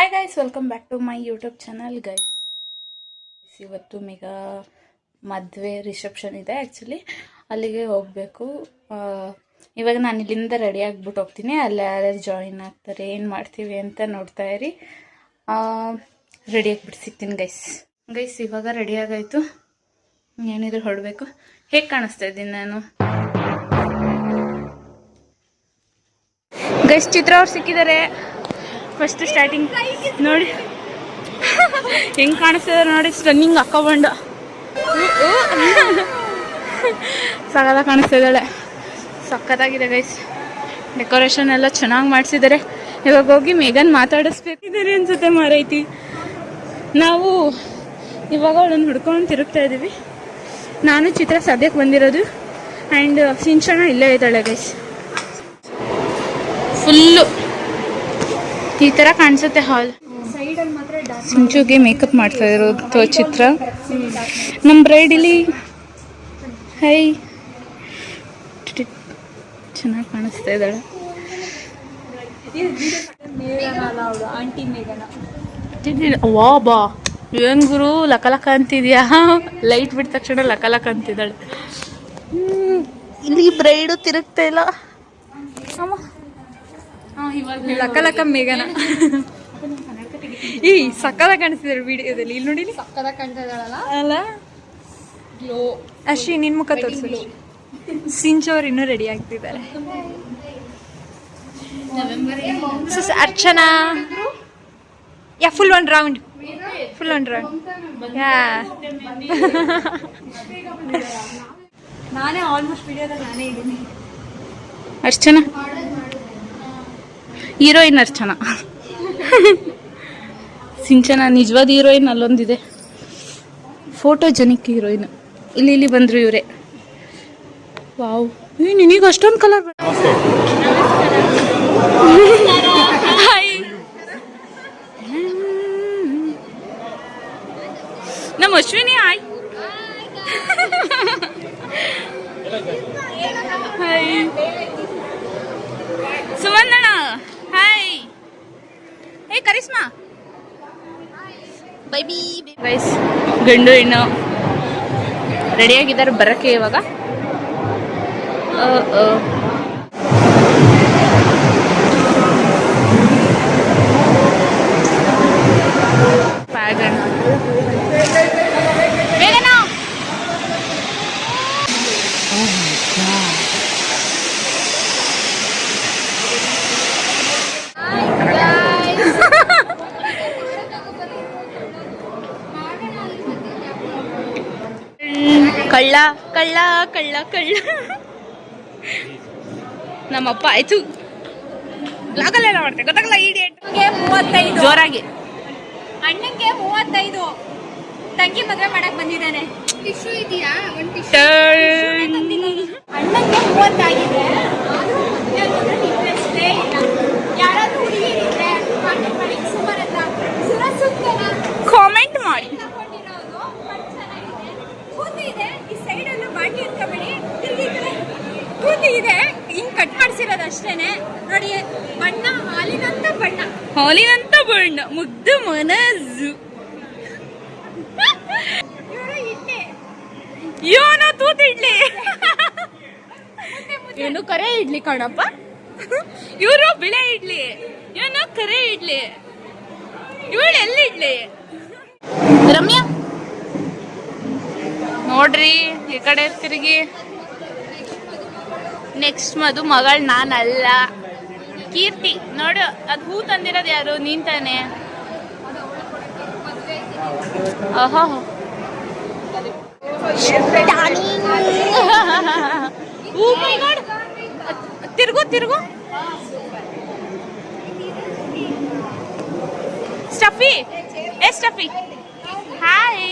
Hi guys, welcome back to my YouTube channel guys. ಇವತ್ತು ಮೇಘಾ ಮದುವೆ reception ಇದೆ. Actually ಅಲ್ಲಿಗೆ ಹೋಗಬೇಕು. ಇವಾಗ ನಾನು ಇಲ್ಲಿಂದ ರೆಡಿ ಆಗಿಬಿಟ್ಟು ಹೋಗ್ತೀನಿ. ಅಲ್ಲಿ ಯಾರ್ಯಾರು ಜಾಯಿನ್ ಆಗ್ತಾರೆ, ಏನು ಮಾಡ್ತೀವಿ ಅಂತ ನೋಡ್ತಾ ಇರಿ. ರೆಡಿ ಆಗಿಬಿಟ್ಟು ಸಿಗ್ತೀನಿ ಗೈಸ್. ಇವಾಗ ರೆಡಿ ಆಗಾಯಿತು. ಏನಿದ್ರು ಹೊರಡಬೇಕು. ಹೇಗೆ ಕಾಣಿಸ್ತಾ ಇದ್ದೀನಿ ನಾನು ಗೈಸ್? ಚಿತ್ರ ಅವ್ರು ಸಿಕ್ಕಿದ್ದಾರೆ. ಫಸ್ಟ್ ಸ್ಟಾರ್ಟಿಂಗ್ ನೋಡಿ ಹೆಂಗೆ ಕಾಣಿಸ್ತಿದ್ದಾರೆ ನೋಡಿ. ಸ್ಟನ್ನಿಂಗ್ ಹಾಕೊಂಡ ಸಗದ ಕಾಣಿಸ್ತಾ ಇದ್ದಾಳೆ. ಸಕ್ಕತ್ತಾಗಿದೆ ಗೈಸ್. ಡೆಕೋರೇಷನ್ ಎಲ್ಲ ಚೆನ್ನಾಗಿ ಮಾಡಿಸಿದ್ದಾರೆ. ಇವಾಗ ಹೋಗಿ ಮೇಘನ್ ಮಾತಾಡಿಸ್ಬೇಕಿದ್ದಾರೆ ಅನ್ಸುತ್ತೆ ಮಾರೈತಿ. ನಾವು ಇವಾಗ ಅವಳನ್ನು ಹುಡ್ಕೊಂಡು ತಿರುಗ್ತಾ ಇದ್ದೀವಿ. ನಾನು ಚಿತ್ರ ಸದ್ಯಕ್ಕೆ ಬಂದಿರೋದು. ಆ್ಯಂಡ್ ಸಿಂಚನ ಇಲ್ಲೇ ಇದ್ದಾಳೆ ಗೈಸ್. ಫುಲ್ಲು ಈ ಥರ ಕಾಣಿಸುತ್ತೆ ಹಾಲ್. ಸಿಂಚುಗೆ ಮೇಕಪ್ ಮಾಡ್ತಾ ಇರೋದು ಚಿತ್ರ. ನಮ್ಮ ಬ್ರೈಡ್ ಇಲ್ಲಿ ಹೈ ಚೆನ್ನಾಗಿ ಕಾಣಿಸ್ತಾ ಇದ್ದಾಳೆ. ವಾ ಬಾ ಏನ್ ಗುರು ಲಕ ಅಂತಿದ್ಯಾ? ಲೈಟ್ ಬಿಟ್ಟ ತಕ್ಷಣ ಲಕ ಅಂತಿದ್ದಾಳೆ. ಇಲ್ಲಿ ಬ್ರೈಡು ತಿರುಗ್ತಾ ಇಲ್ಲ. ಲಕ ಮೇಘನ ಈ ಸಕ್ಕದ ಕಾಣಿಸ್ತಿದ್ದಾರೆ ವಿಡಿಯೋದಲ್ಲಿ. ಇಲ್ಲಿ ನೋಡಿ ಸಕ್ಕದ ಕಾಣ್ತಿದ್ದಾಳಲ್ಲ ಅಲ್ಲ. ಅಶ್ವಿ ನಿನ್ ಮುಖ ತೋರಿಸು. ಸಿಂಚು ಅವ್ರು ಇನ್ನೂ ರೆಡಿ ಆಗ್ತಿದ್ದಾರೆ. Archana yeah full one round yeah. ನಾನೇ ಆಲ್ಮೋಸ್ಟ್ ವಿಡಿಯೋದಲ್ಲಿ ನಾನೇ ಇದ್ದೀನಿ. ಅರ್ಚನಾ ಹೀರೋಯಿನ್ ಅರ್ಚನಾ. ಸಿಂಚನ ನಿಜವಾದ ಹೀರೋಯಿನ್ ಅಲ್ಲೊಂದಿದೆ. Photogenic heroine. ಇಲ್ಲಿ ಬಂದ್ರು ಇವರೇ. ವಾವ್, ನಿನಗೆ ಅಷ್ಟೊಂದು ಕಲರ್. ಹಾಯ್, ನಮ್ಮ ಅಶ್ವಿನಿ. ಹಾಯ್ ಹಾಯ್ ಸುಮಂದಣ್ಣ. Hi. Hey Karishma. Bye bye guys. ಗಂಡು ಹೆಣ್ಣು ರೆಡಿಯಾಗಿದ್ದಾರೆ ಬರೋಕ್ಕೆ ಇವಾಗ. ಪ್ಯಾಗನ್ ಬೇಗನಾ. ಕಳ್ಳ ಕಳ್ಳ ಕಳ್ಳ ಕಳ್ಳ. ನಮ್ಮಪ್ಪ ಆಯ್ತು ಲಾಗಲ್ಲೆಲ್ಲ ಮಾಡ್ತಾರೆ ಗೊತ್ತಾಗಲ್ಲ. ಇಡಿಯಟ್. 35 ಜೋರಾಗಿ. ಅಣ್ಣಂಗೆ 35. ತಂಗಿ ಮದುವೆ ಮಾಡಕ್ ಬಂದಿದ್ದಾನೆ. ಟಿಶ್ಯೂ ಇದೆಯಾ? ಒಂದು ಟಿಶ್ಯೂ. ಅಣ್ಣಂಗೆ 30 ಆಗಿದೆ. ಯಾರಾದ್ರೂ ಹುಡುಗಿರಿದ್ರೆ ಕಾಮೆಂಟ್ ಮಾಡಿ. ಕೂತಿ ಇದೆ ಹಿಂಗ್ ಕಟ್ ಮಾಡಿಸಿರೋದು ಅಷ್ಟೇನೆ ನೋಡಿ. ಬಣ್ಣ ಹಾಲಿನಂತ ಬಣ್ಣ ಮುಗ್ದು ಮನಸ್ಸು. ಇವನು ತೂತು ಇಡ್ಲಿ. ಇವನು ಕರೆ ಇಡ್ಲಿ ಕಣಪ್ಪ. ಇವರು ಬಿಳೆ ಇಡ್ಲಿ, ಇವನು ಕರೆ ಇಡ್ಲಿ. ಇವಳು ಎಲ್ಲಿ ಇಡ್ಲಿ? ರಮ್ಯಾ ನೋಡ್ರಿ ಈ ಕಡೆ ತಿರುಗಿ. ನೆಕ್ಸ್ಟ್ ಮದು ಮಗಳು ನಾನಲ್ಲ, ಕೀರ್ತಿ. ನೋಡು ಅದು ಹೂ ತಂದಿರೋದು ಯಾರು? ನೀನ್ ತಾನೆ. ಓಹೋ ತಿರುಗು. ಸ್ಟಫಿ ಸ್ಟಫಿ ಹಾಯ್.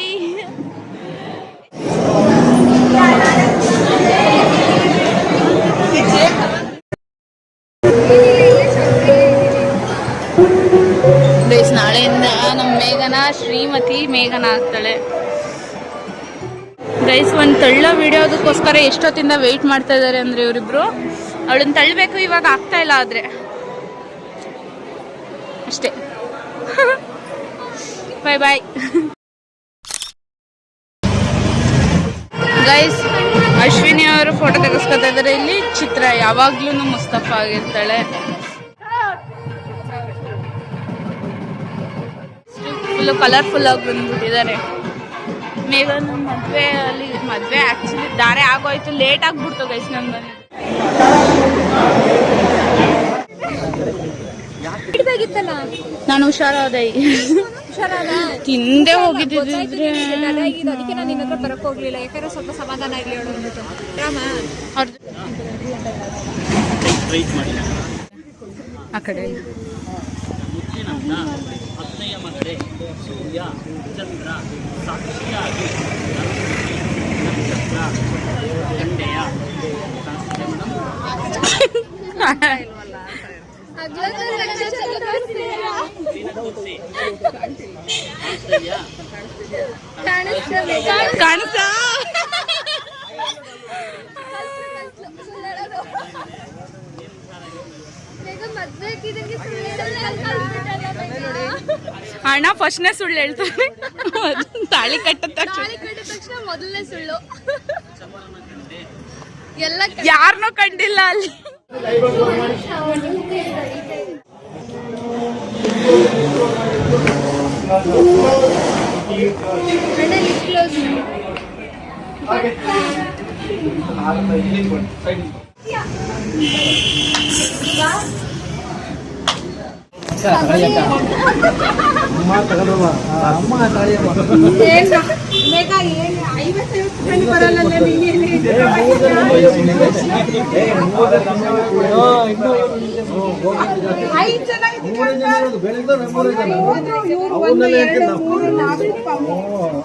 ಗೈಸ್, ನಾಳೆಯಿಂದ ನಮ್ಮ ಮೇಘನ ಶ್ರೀಮತಿ ಮೇಘನ ಆಗ್ತಾಳೆ. ಗೈಸ್, ಒಂದು ತಳ್ಳ ವಿಡಿಯೋದಕ್ಕೋಸ್ಕರ ಎಷ್ಟೊತ್ತಿಂದ ವೆಯ್ಟ್ ಮಾಡ್ತಾ ಇದ್ದಾರೆ ಅಂದರೆ ಇವರಿಬ್ರು. ಅವಳನ್ನ ತಳ್ಳಬೇಕು, ಇವಾಗ ಆಗ್ತಾ ಇಲ್ಲ. ಆದರೆ ಅಷ್ಟೇ. ಬಾಯ್ ಬಾಯ್ ಗೈಸ್. ಅಶ್ವಿನಿ ಅವರು ಫೋಟೋ ತೆಗೆಸ್ಕೊತಾ ಇದ್ದಾರೆ. ಇಲ್ಲಿ ಚಿತ್ರ ಯಾವಾಗ್ಲೂ ಮುಸ್ತಫಾ ಆಗಿರ್ತಾಳೆ. ಫುಲ್ ಕಲರ್ಫುಲ್ ಆಗಿ ಬಂದ್ಬಿಟ್ಟಿದ್ದಾರೆ. ಮೇಘನ ಮದ್ವೆ ಆಕ್ಚುಲಿ ದಾರೆ ಆಗೋಯ್ತು, ಲೇಟ್ ಆಗ್ಬಿಡ್ತು ಗೈಸ್. ನನ್ ಬಂದಿದ್ದು ನಾನು ಹುಷಾರಾದೆ. ತಿಂದೆ ಹೋಗಿದ್ದಿದ್ರೆ ಅದಕ್ಕೆ ನಾನು ನಿನ್ನ ಹತ್ರ ಬರಕ್ ಹೋಗ್ಲಿಲ್ಲ, ಯಾಕಂದ್ರೆ ಸ್ವಲ್ಪ ಸಮಾಧಾನ ಇರ್ಲಿ ಹೇಳೋ ಅಂದ್ಬಿಟ್ಟು. ಆ ಕಡೆ ಮಗಳೇ ಸೂರ್ಯ ಚಂದ್ರ ಸಾಕ್ಷಿಯಾಗಿ ನಕ್ಷತ್ರ ಗಂಡೆಯ ಕಾಣಿಸ್ತಾ ಅಣ್ಣ ಫಸ್ಟ್ನೇ ಸುಳ್ಳು ಹೇಳ್ತಾನೆ. ತಾಳಿ ಕಟ್ಟಿದ ತಕ್ಷಣ ಮೊದಲನೇ ಸುಳ್ಳು. ಎಲ್ಲ ಯಾರನ್ನೂ ಕಂಡಿಲ್ಲ ಅಲ್ಲಿ.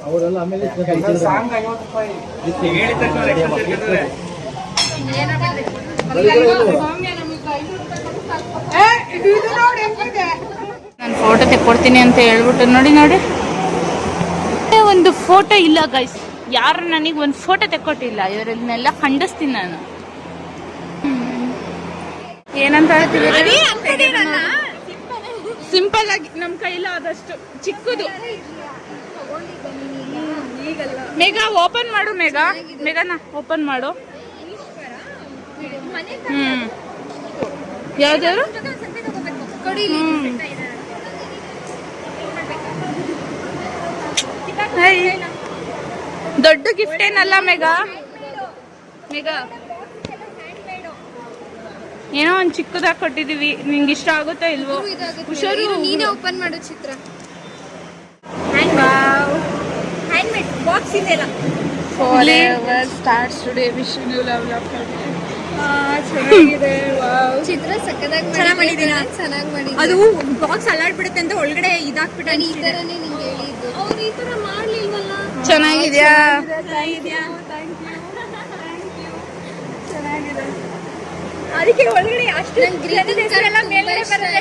ಅವರೆಲ್ಲ ಆಮೇಲೆ ನಾನು ಫೋಟೋ ತೆಕ್ಕೊಡ್ತೀನಿ ಅಂತ ಹೇಳ್ಬಿಟ್ಟು ನೋಡಿ ಒಂದು ಫೋಟೋ ಇಲ್ಲ ಗೈಸ್. ಯಾರು ನನಗೆ ಒಂದು ಫೋಟೋ ತೆಕ್ಕೊಟ್ಟಿಲ್ಲ. ಇವರನ್ನೆಲ್ಲ ಖಂಡಿಸ್ತೀನಿ ನಾನು. ಏನಂತ ಹೇಳ್ತೀವಿ? ಸಿಂಪಲ್ ಆಗಿ ನಮ್ಮ ಕೈಲಾದಷ್ಟು ಚಿಕ್ಕದು. ಮೇಘ ಓಪನ್ ಮಾಡು. ಮೇಘನ ಓಪನ್ ಮಾಡು. ಯಾವ್ದಾದ್ರು ದೊಡ್ಡ ಗಿಫ್ಟ್ ಏನಲ್ಲ ಮೇಘ. ಏನೋ ಒಂದ್ ಚಿಕ್ಕದಾಗಿ ಕೊಟ್ಟಿದೀವಿ. ನಿಂಗೆ ಇಷ್ಟ ಆಗುತ್ತಾ ಇಲ್ವೋ? ಹುಷಾರು, ನೀನೇ ಓಪನ್ ಮಾಡು ಚಿತ್ರ. ಹ್ಯಾಂಡ್ಮೇಡ್ ಬಾಕ್ಸ್ ಇದೆಲ್ಲ. Starts today wish you love ಚೆನ್ನಾಗಿದೆ. ಚಿತ್ರ ಸಕ್ಕದಾಗಿ ಚೆನ್ನಾಗಿ ಮಾಡಿದ್ದೀರಾ? ಚೆನ್ನಾಗಿ ಮಾಡಿದ್ದೀನಿ. ಅದು ಬಾಕ್ಸ್ ಅಲ್ಲಾಡ್ಬಿಡುತ್ತೆ ಅಂತ ಒಳಗಡೆ ಇದಾಕ್ಬಿಟ್ಟು ಈ ಥರನೇ ನಿಂಗೆ ಹೇಳಿದ್ದು. ಅವ್ರು ಈ ಥರ ಮಾಡ್ಲಿಲ್ವಲ್ಲ. ಚೆನ್ನಾಗಿದ್ಯಾ? ಚೆನ್ನಾಗಿದೆ. ಅದಕ್ಕೆ ಒಳಗಡೆ ಅಷ್ಟು ಹೆಸರೆಲ್ಲ ಮೇಲೆ ಬರುತ್ತೆ.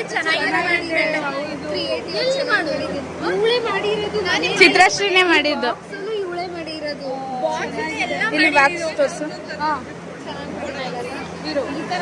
ಇವಳೆ ಮಾಡಿರೋದು. ಚಿತ್ರಶ್ರೀನೇ ಮಾಡಿದ್ದು. ಇವಳೆ ಮಾಡಿರೋದು. ಇಲ್ಲಿ ಬಾಕ್ಸ್ ತೋರ್ಸು. ಈ ತರ